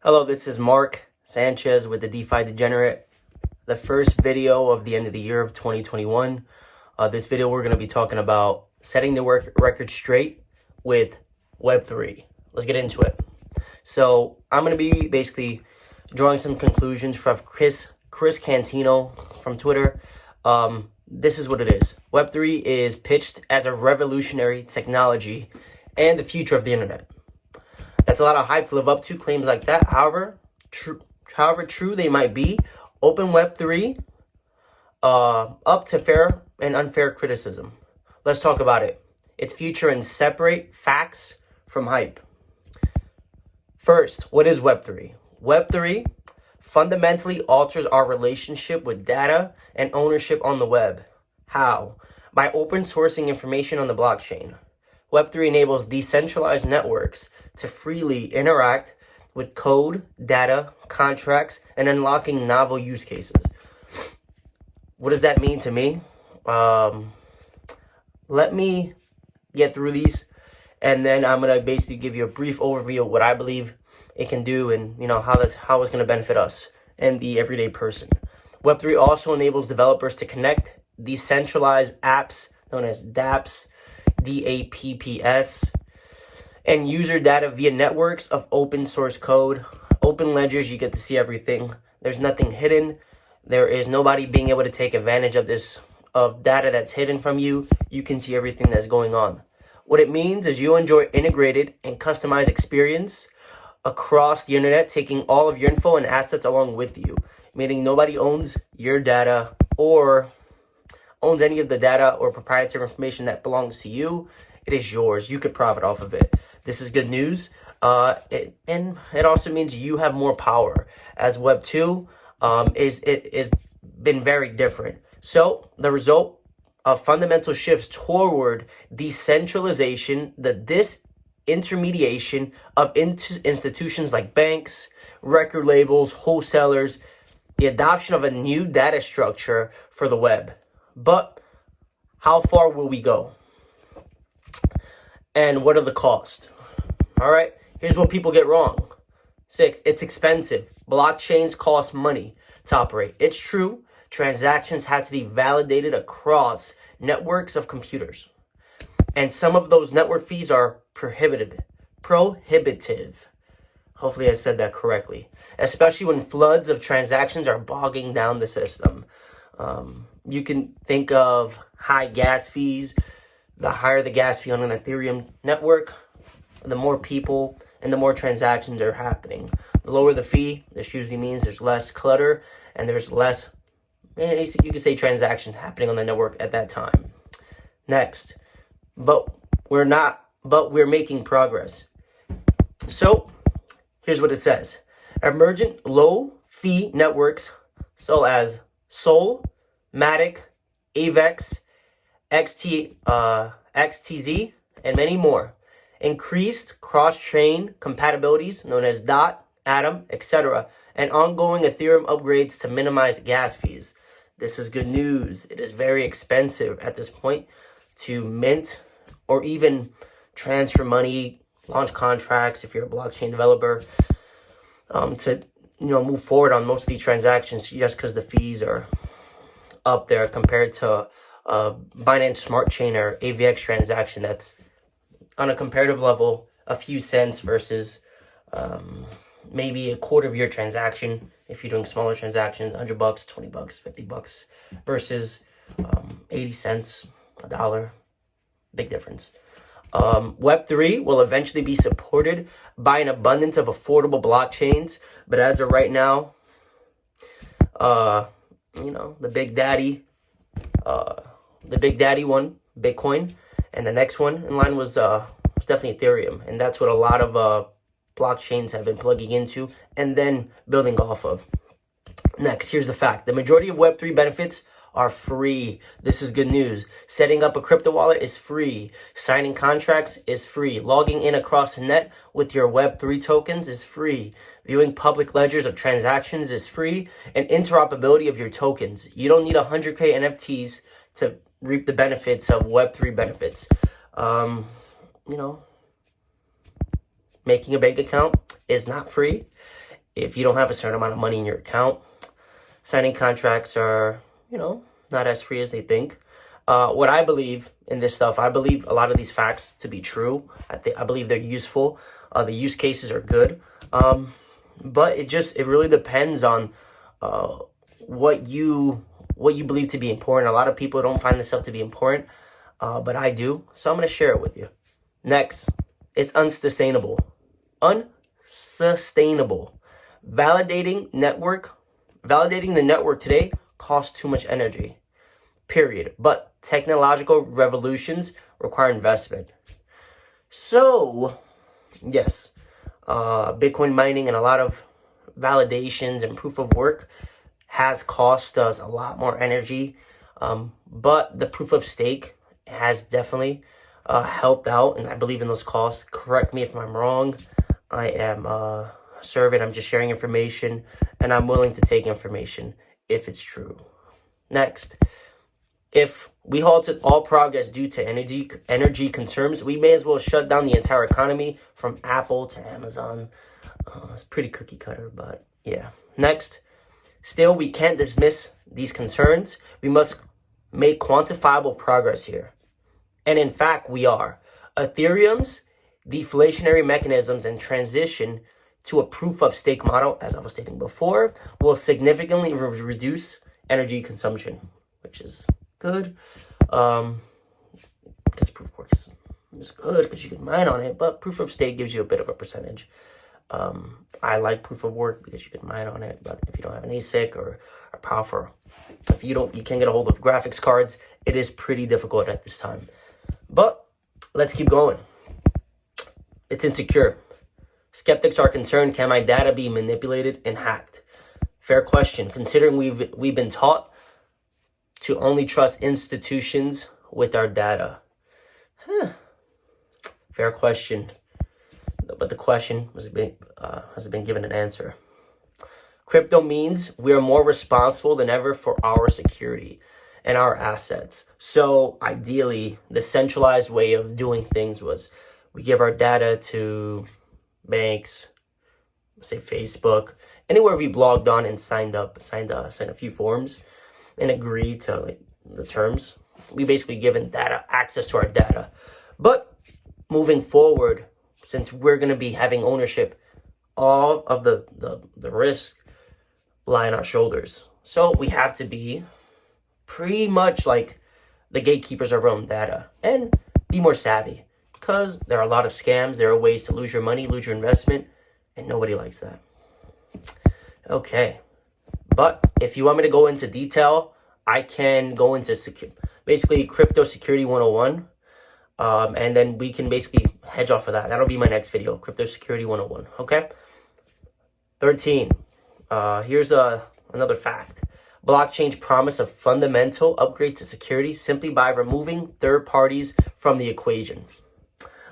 Hello, this is Mark Sanchez with the DeFi Degenerate, the first video of the end of the year of 2021. This video, we're going to be talking about setting the record straight with web3. Let's get into it. So I'm going to be basically drawing some conclusions from Chris Cantino from Twitter. This is what it is. Web3 is pitched as a revolutionary technology and the future of the internet. That's a lot of hype to live up to, claims like that. However true they might be, open Web3 up to fair and unfair criticism. Let's talk about it. Its future and separate facts from hype. First, what is Web3? Web3 fundamentally alters our relationship with data and ownership on the web. How? By open sourcing information on the blockchain. Web3 enables decentralized networks to freely interact with code, data, contracts, and unlocking novel use cases. What does that mean to me? Let me get through these, and then I'm going to basically give you a brief overview of what I believe it can do and how it's going to benefit us and the everyday person. Web3 also enables developers to connect decentralized apps known as dApps, DApps, and user data via networks of open source code. Open ledgers, you get to see everything. There's nothing hidden. There is nobody being able to take advantage of data that's hidden from you. You can see everything that's going on. What it means is you enjoy integrated and customized experience across the internet, taking all of your info and assets along with you, meaning nobody owns your data or owns any of the data or proprietary information that belongs to you. It is yours. You could profit off of it. This is good news. And it also means you have more power, as Web 2 is been very different. So the result of fundamental shifts toward decentralization, the disintermediation of institutions like banks, record labels, wholesalers, the adoption of a new data structure for the web. But how far will we go? And what are the costs? All right, here's what people get wrong. 6, it's expensive. Blockchains cost money to operate. It's true, transactions have to be validated across networks of computers. And some of those network fees are prohibitive. Hopefully I said that correctly. Especially when floods of transactions are bogging down the system. You can think of high gas fees. The higher the gas fee on an Ethereum network, the more people and the more transactions are happening. The lower the fee, this usually means there's less clutter and there's less, you could say, transaction happening on the network at that time. Next, but we're making progress. So here's what it says. Emergent low fee networks, so as Sol, Matic, Avex, XTZ, and many more. Increased cross-chain compatibilities known as DOT, Atom, etc., and ongoing Ethereum upgrades to minimize gas fees. This is good news. It is very expensive at this point to mint or even transfer money, launch contracts if you're a blockchain developer, to move forward on most of these transactions just because the fees are up there compared to Binance Smart Chain or AVX transaction that's on a comparative level a few cents versus maybe a quarter of your transaction if you're doing smaller transactions, $100, $20, $50 versus 80 cents, $1. Big difference. Web3 will eventually be supported by an abundance of affordable blockchains, but as of right now, the big daddy one, Bitcoin, and the next one in line was definitely Ethereum, and that's what a lot of blockchains have been plugging into and then building off of. Next, here's the fact. The majority of Web3 benefits are free. This is good news. Setting up a crypto wallet is free. Signing contracts is free. Logging in across the net with your Web3 tokens is free. Viewing public ledgers of transactions is free. And interoperability of your tokens. You don't need 100K NFTs to reap the benefits of Web3 benefits. Making a bank account is not free. if you don't have a certain amount of money in your account, signing contracts are, not as free as they think. What I believe in this stuff, I believe a lot of these facts to be true. I believe they're useful. The use cases are good. But it really depends on what you believe to be important. A lot of people don't find this stuff to be important, but I do. So I'm going to share it with you. Next, it's unsustainable. Unsustainable. Validating the network today costs too much energy. Period. But technological revolutions require investment. So, yes, Bitcoin mining and a lot of validations and proof of work has cost us a lot more energy. But the proof of stake has definitely helped out, and I believe in those costs. Correct me if I'm wrong. I am a servant. I'm just sharing information, and I'm willing to take information if it's true. Next, if we halted all progress due to energy concerns, we may as well shut down the entire economy from Apple to Amazon. It's pretty cookie cutter, but yeah. Next, still, we can't dismiss these concerns. We must make quantifiable progress here. And in fact, we are. Ethereum's deflationary mechanisms and transition to a proof of stake model, as I was stating before, will significantly reduce energy consumption, which is good. Because proof of work is good because you can mine on it, but proof of stake gives you a bit of a percentage. I like proof of work because you can mine on it, but if you don't have an ASIC or a powerful, if you can't get a hold of graphics cards, it is pretty difficult at this time. But let's keep going. It's insecure. Skeptics are concerned, can my data be manipulated and hacked? Fair question, considering we've been taught to only trust institutions with our data. Fair question. But the question has been given an answer. Crypto means we are more responsible than ever for our security and our assets. So ideally, the centralized way of doing things was we give our data to banks, say Facebook, anywhere we blogged on and signed a few forms and agreed to the terms. We basically given access to our data. But moving forward, since we're going to be having ownership, all of the risk lie on our shoulders. So we have to be pretty much like the gatekeepers of our own data and be more savvy, because there are a lot of scams. There are ways to lose your money, lose your investment, and nobody likes that. Okay. But if you want me to go into detail, I can go into basically crypto security 101. And then we can basically hedge off of that. That'll be my next video, Crypto Security 101, okay? 13, here's another fact. Blockchain's promise a fundamental upgrade to security simply by removing third parties from the equation.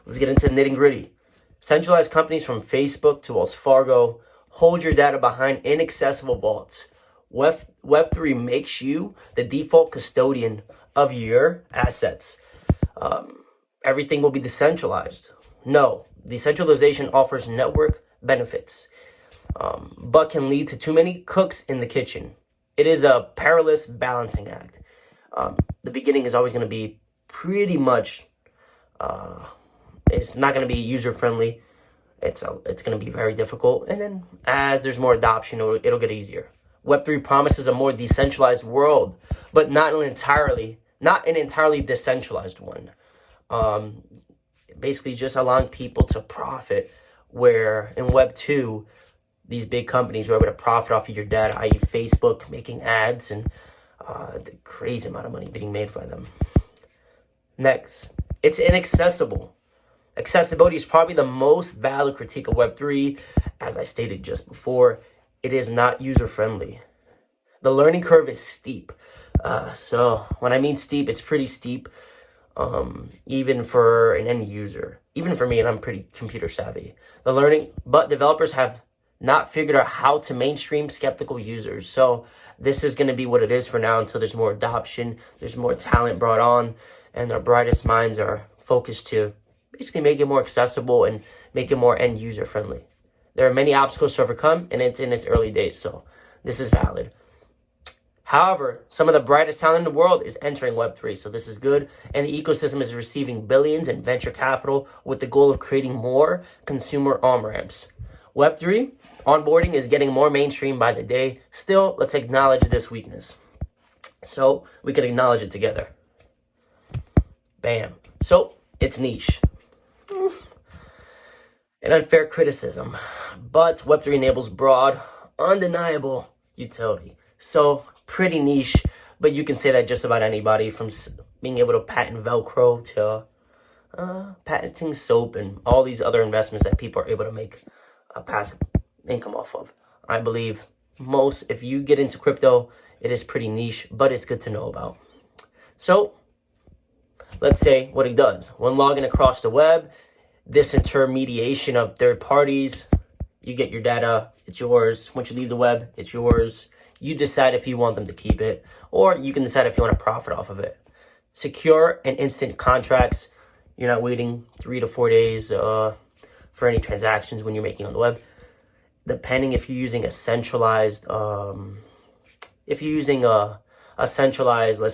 Let's get into the nitty gritty. Centralized companies from Facebook to Wells Fargo hold your data behind inaccessible vaults. Web3 makes you the default custodian of your assets. Everything will be decentralized. No, decentralization offers network benefits, but can lead to too many cooks in the kitchen. It is a perilous balancing act. The beginning is always going to be pretty much, it's not going to be user-friendly. It's going to be very difficult. And then as there's more adoption, it'll get easier. Web3 promises a more decentralized world, but not an entirely decentralized one. Basically just allowing people to profit, where in Web 2, these big companies were able to profit off of your data, i.e. Facebook making ads, and a crazy amount of money being made by them. Next, it's inaccessible. Accessibility is probably the most valid critique of Web3. As I stated just before, it is not user-friendly. The learning curve is steep. So when I mean steep, it's pretty steep. Even for an end user, even for me, and I'm pretty computer savvy. But developers have not figured out how to mainstream skeptical users. So this is going to be what it is for now until there's more adoption, there's more talent brought on, and our brightest minds are focused to basically make it more accessible and make it more end user friendly. There are many obstacles to overcome, and it's in its early days, so this is valid. However, some of the brightest talent in the world is entering Web3, so this is good. And the ecosystem is receiving billions in venture capital with the goal of creating more consumer on-ramps. Web3 onboarding is getting more mainstream by the day. Still, let's acknowledge this weakness, so we can acknowledge it together. Bam. So, it's niche. An unfair criticism, but Web3 enables broad, undeniable utility. So, pretty niche, but you can say that just about anybody, from being able to patent Velcro to patenting soap and all these other investments that people are able to make a passive income off of. I believe if you get into crypto, it is pretty niche, but it's good to know about. So, let's say what it does. When logging across the web, this intermediation of third parties, you get your data, it's yours. Once you leave the web, it's yours. You decide if you want them to keep it, or you can decide if you want to profit off of it. Secure and instant contracts. You're not waiting 3 to 4 days for any transactions when you're making on the web. Depending if you're using a centralized, let's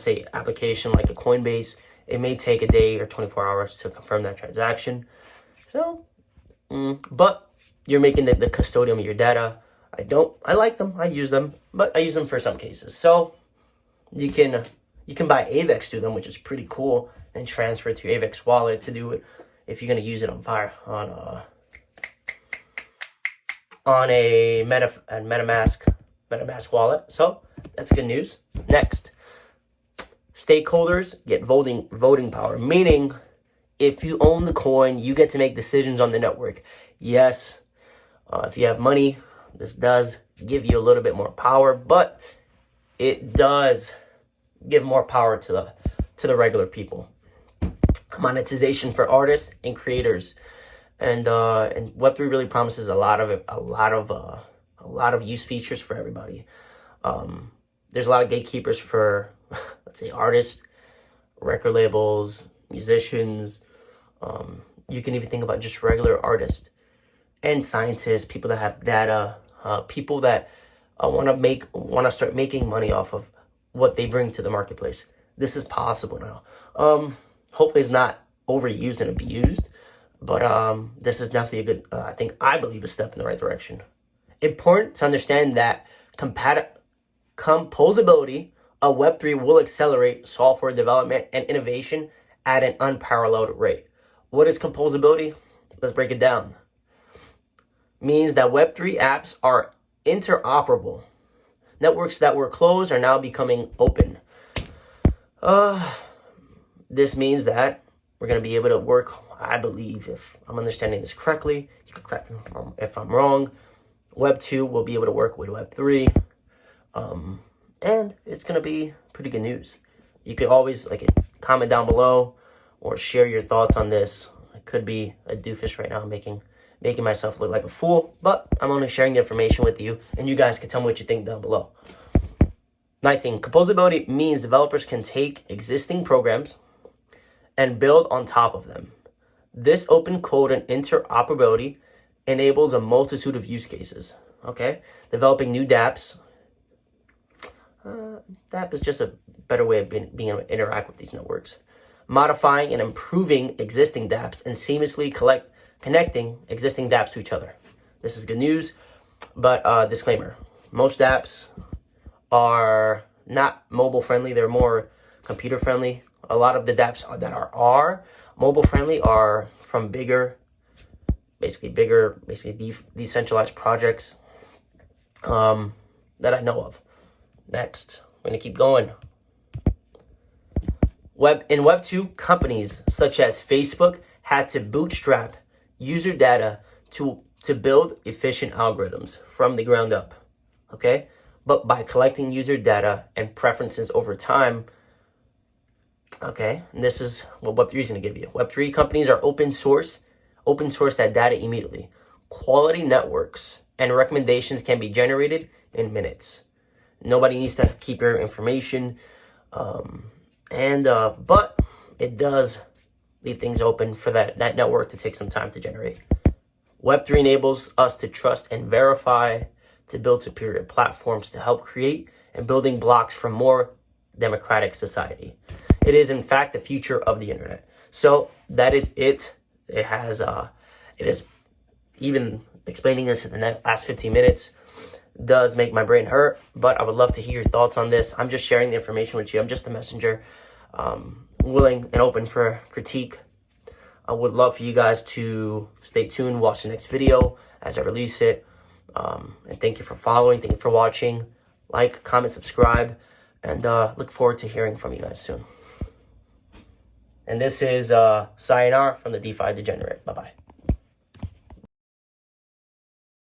say, application like a Coinbase, it may take a day or 24 hours to confirm that transaction. So, but you're making the custodian of your data. I like them, I use them, but I use them for some cases. So you can buy AVEX through them, which is pretty cool, and transfer it to your AVEX wallet to do it if you're gonna use it on a MetaMask wallet. So that's good news. Next, stakeholders get voting power, meaning if you own the coin, you get to make decisions on the network. Yes, if you have money, this does give you a little bit more power, but it does give more power to the regular people. Monetization for artists and creators, and Web3 really promises a lot of use features for everybody. There's a lot of gatekeepers for, let's say, artists, record labels, musicians. You can even think about just regular artists and scientists, people that have data, people that want to start making money off of what they bring to the marketplace. This is possible now. Hopefully it's not overused and abused, but this is definitely a good, I believe, a step in the right direction. Important to understand that composability of Web3 will accelerate software development and innovation at an unparalleled rate. What is composability? Let's break it down. Means that Web3 apps are interoperable. Networks that were closed are now becoming open. This means that we're going to be able to work, I believe, if I'm understanding this correctly, you can correct me if I'm wrong, Web 2 will be able to work with Web 3, and it's going to be pretty good news. You could always comment down below or share your thoughts on this. I could be a doofus right now making myself look like a fool, but I'm only sharing the information with you, and you guys can tell me what you think down below. 19. Composability means developers can take existing programs and build on top of them. This open code and interoperability enables a multitude of use cases. Okay? Developing new dApps. dApp is just a better way of being able to interact with these networks. Modifying and improving existing dApps and seamlessly connecting existing dApps to each other. This is good news, but disclaimer, most dApps are not mobile friendly, they're more computer friendly. A lot of the dApps that are mobile friendly are from bigger, decentralized projects that I know of. Next, we're gonna keep going. In Web 2, companies such as Facebook had to bootstrap user data to build efficient algorithms from the ground up, okay? But by collecting user data and preferences over time, okay, and this is what Web3 is going to give you. Web3 companies are open source that data immediately. Quality networks and recommendations can be generated in minutes. Nobody needs to keep your information, but it does leave things open for that network to take some time to generate. Web3 enables us to trust and verify, to build superior platforms, to help create and building blocks for more democratic society. It is, in fact, the future of the internet. So that is it. It is, even explaining this in the last 15 minutes does make my brain hurt, but I would love to hear your thoughts on this. I'm just sharing the information with you. I'm just a messenger, willing and open for critique. I would love for you guys to stay tuned, watch the next video as I release it. And thank you for following. Thank you for watching. Like, comment, subscribe, and look forward to hearing from you guys soon. And this is Sayonara from the DeFi Degenerate. Bye-bye.